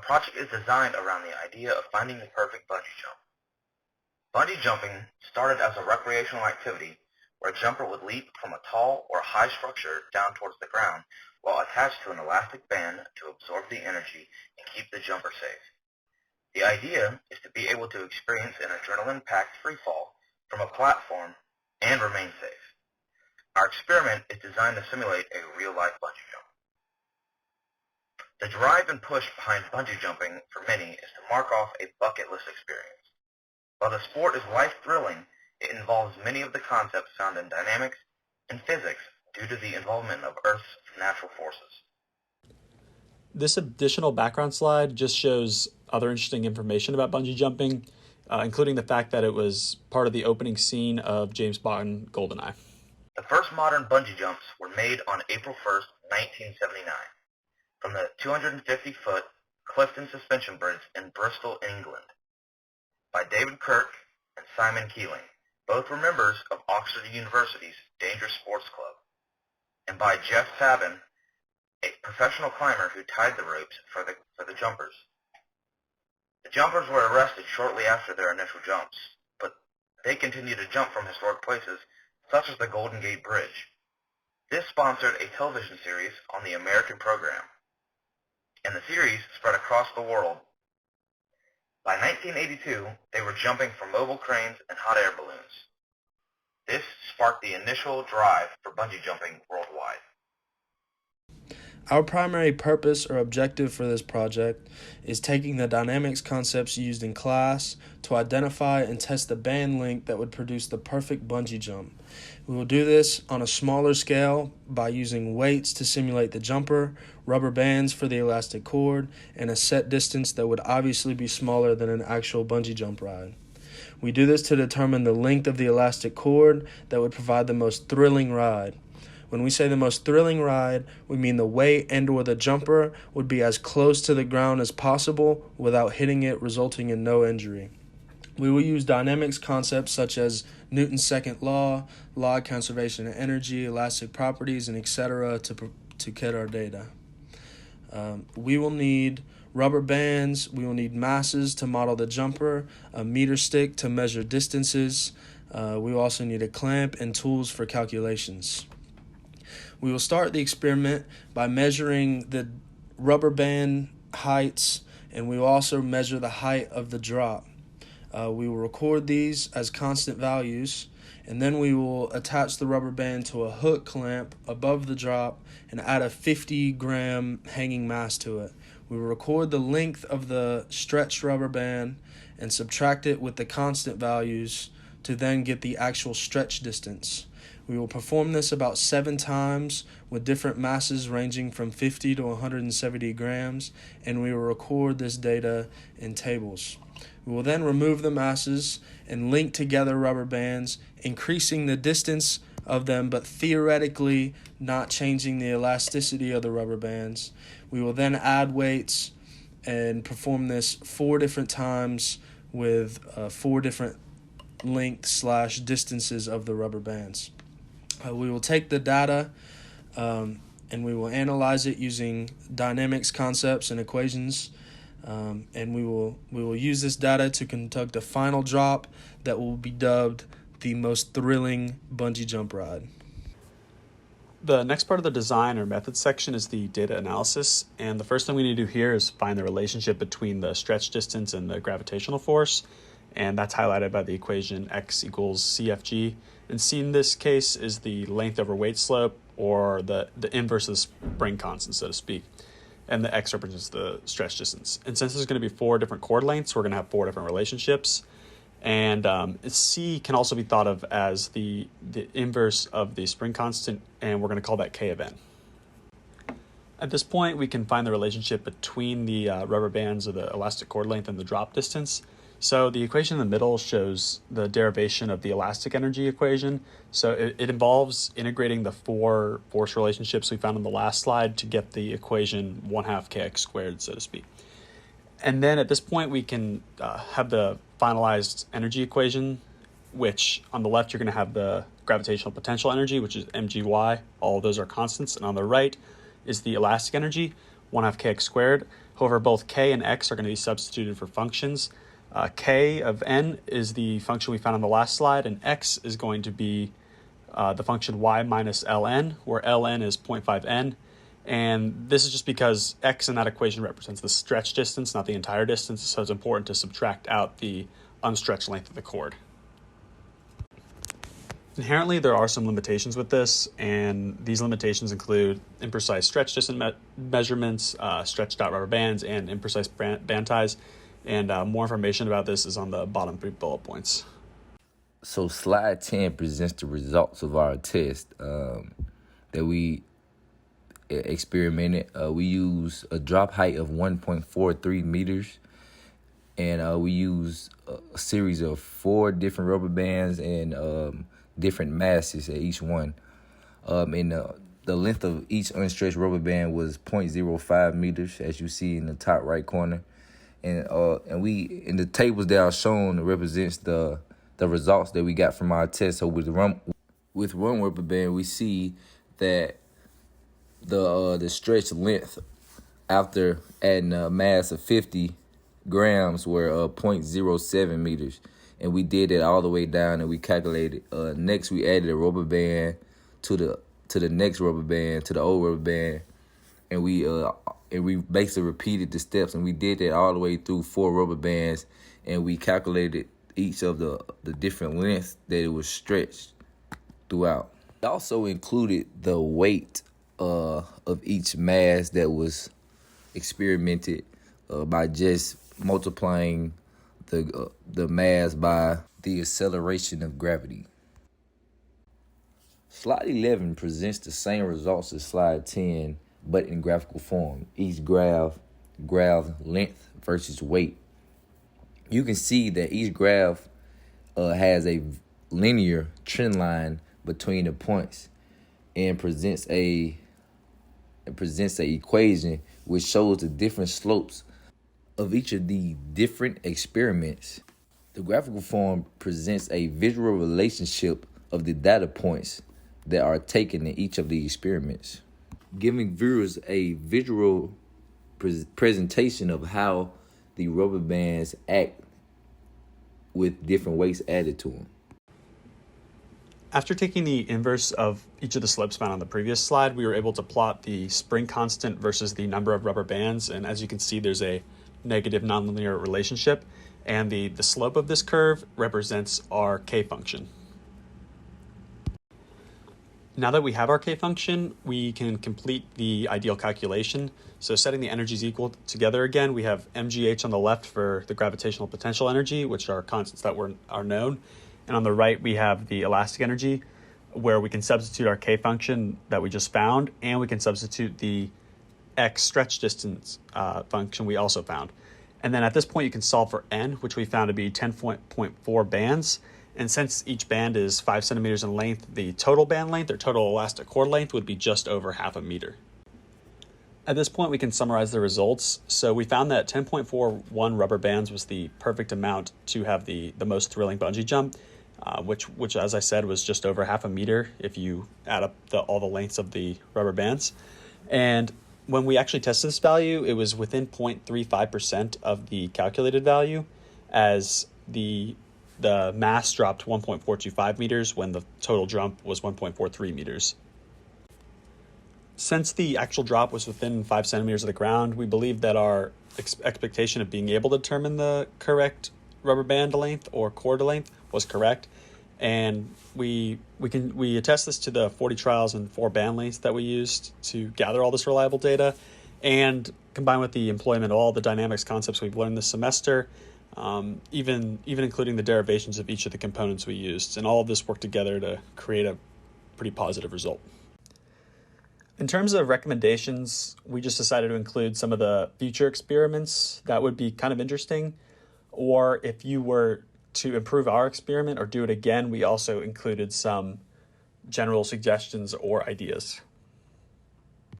project is designed around the idea of finding the perfect bungee jump. Bungee jumping started as a recreational activity where a jumper would leap from a tall or high structure down towards the ground while attached to an elastic band to absorb the energy and keep the jumper safe. The idea is to be able to experience an adrenaline-packed free fall from a platform and remain safe. Our experiment is designed to simulate a real-life bungee jump. The drive and push behind bungee jumping for many is to mark off a bucket list experience. While the sport is life-thrilling, it involves many of the concepts found in dynamics and physics due to the involvement of Earth's natural forces. This additional background slide just shows other interesting information about bungee jumping, including the fact that it was part of the opening scene of James Bond GoldenEye. The first modern bungee jumps were made on April 1st, 1979, from the 250-foot Clifton Suspension Bridge in Bristol, England, by David Kirk and Simon Keeling, both were members of Oxford University's Dangerous Sports Club, and by Jeff Sabin, a professional climber who tied the ropes for the jumpers. The jumpers were arrested shortly after their initial jumps, but they continued to jump from historic places such as the Golden Gate Bridge. This sponsored a television series on the American program, and the series spread across the world. By 1982, they were jumping from mobile cranes and hot air balloons. This sparked the initial drive for bungee jumping worldwide. Our primary purpose or objective for this project is taking the dynamics concepts used in class to identify and test the band length that would produce the perfect bungee jump. We will do this on a smaller scale by using weights to simulate the jumper, rubber bands for the elastic cord, and a set distance that would obviously be smaller than an actual bungee jump ride. We do this to determine the length of the elastic cord that would provide the most thrilling ride. When we say the most thrilling ride, we mean the weight and or the jumper would be as close to the ground as possible without hitting it, resulting in no injury. We will use dynamics concepts such as Newton's second law, law of conservation of energy, elastic properties, and etc. to get our data. We will need rubber bands, we will need masses to model the jumper, a meter stick to measure distances. We will also need a clamp and tools for calculations. We will start the experiment by measuring the rubber band heights, and we will also measure the height of the drop. We will record these as constant values, and then we will attach the rubber band to a hook clamp above the drop and add a 50-gram hanging mass to it. We will record the length of the stretched rubber band and subtract it with the constant values to then get the actual stretch distance. We will perform this about 7 times with different masses ranging from 50 to 170 grams, and we will record this data in tables. We will then remove the masses and link together rubber bands, increasing the distance of them, but theoretically not changing the elasticity of the rubber bands. We will then add weights and perform this 4 different times with 4 different lengths/distances of the rubber bands. We will take the data and we will analyze it using dynamics concepts and equations, and we will use this data to conduct a final drop that will be dubbed the most thrilling bungee jump ride. The next part of the design or method section is the data analysis, and the first thing we need to do here is find the relationship between the stretch distance and the gravitational force, and that's highlighted by the equation x equals CFG. And C in this case is the length over weight slope, or the inverse of the spring constant, so to speak. And the x represents the stretch distance. And since there's going to be 4 different chord lengths, we're going to have 4 different relationships. And C can also be thought of as the inverse of the spring constant, and we're going to call that K of N. At this point, we can find the relationship between the rubber bands of the elastic cord length and the drop distance. So the equation in the middle shows the derivation of the elastic energy equation. So it involves integrating the 4 force relationships we found on the last slide to get the equation 1/2 kx squared, so to speak. And then at this point, we can have the finalized energy equation, which on the left, you're going to have the gravitational potential energy, which is mgy. All of those are constants. And on the right is the elastic energy, 1/2 kx squared. However, both k and x are going to be substituted for functions. K of n is the function we found on the last slide, and x is going to be the function y minus ln, where ln is 0.5n. And this is just because x in that equation represents the stretch distance, not the entire distance, so it's important to subtract out the unstretched length of the cord. Inherently, there are some limitations with this, and these limitations include imprecise stretch distance measurements, stretched out rubber bands, and imprecise band ties. And more information about this is on the bottom 3 bullet points. So slide 10 presents the results of our test that we experimented. We use a drop height of 1.43 meters, and we use a series of 4 different rubber bands and different masses at each one. And the length of each unstretched rubber band was 0.05 meters, as you see in the top right corner. And we, in the tables that are shown, represents the results that we got from our test. So with one rubber band, we see that the stretch length after adding a mass of 50 grams were 0.07 meters. And we did it all the way down, and we calculated. Next, we added a rubber band to the next rubber band, to the old rubber band, and we basically repeated the steps, and we did that all the way through 4 rubber bands, and we calculated each of the different lengths that it was stretched throughout. We also included the weight of each mass that was experimented by just multiplying the mass by the acceleration of gravity. Slide 11 presents the same results as slide 10, but in graphical form. Each graph length versus weight. You can see that each graph has a linear trend line between the points and presents a equation which shows the different slopes of each of the different experiments. The graphical form presents a visual relationship of the data points that are taken in each of the experiments, giving viewers a visual presentation of how the rubber bands act with different weights added to them. After taking the inverse of each of the slopes found on the previous slide, we were able to plot the spring constant versus the number of rubber bands. And as you can see, there's a negative nonlinear relationship. And the slope of this curve represents our K function. Now that we have our K function, we can complete the ideal calculation. So setting the energies equal together again, we have mgh on the left for the gravitational potential energy, which are constants that are known. And on the right, we have the elastic energy, where we can substitute our K function that we just found, and we can substitute the X stretch distance function we also found. And then at this point, you can solve for N, which we found to be 10.4 bands. And since each band is 5 centimeters in length, the total band length or total elastic cord length would be just over half a meter. At this point, we can summarize the results. So we found that 10.41 rubber bands was the perfect amount to have the most thrilling bungee jump, which, as I said, was just over half a meter if you add up all the lengths of the rubber bands. And when we actually tested this value, it was within 0.35% of the calculated value, as the mass dropped 1.425 meters when the total jump was 1.43 meters. Since the actual drop was within 5 centimeters of the ground, we believe that our expectation of being able to determine the correct rubber band length or cord length was correct. And we attest this to the 40 trials and 4 band lengths that we used to gather all this reliable data, and combined with the employment of all the dynamics concepts we've learned this semester, even including the derivations of each of the components we used. And all of this worked together to create a pretty positive result. In terms of recommendations, we just decided to include some of the future experiments that would be kind of interesting. Or if you were to improve our experiment or do it again, we also included some general suggestions or ideas.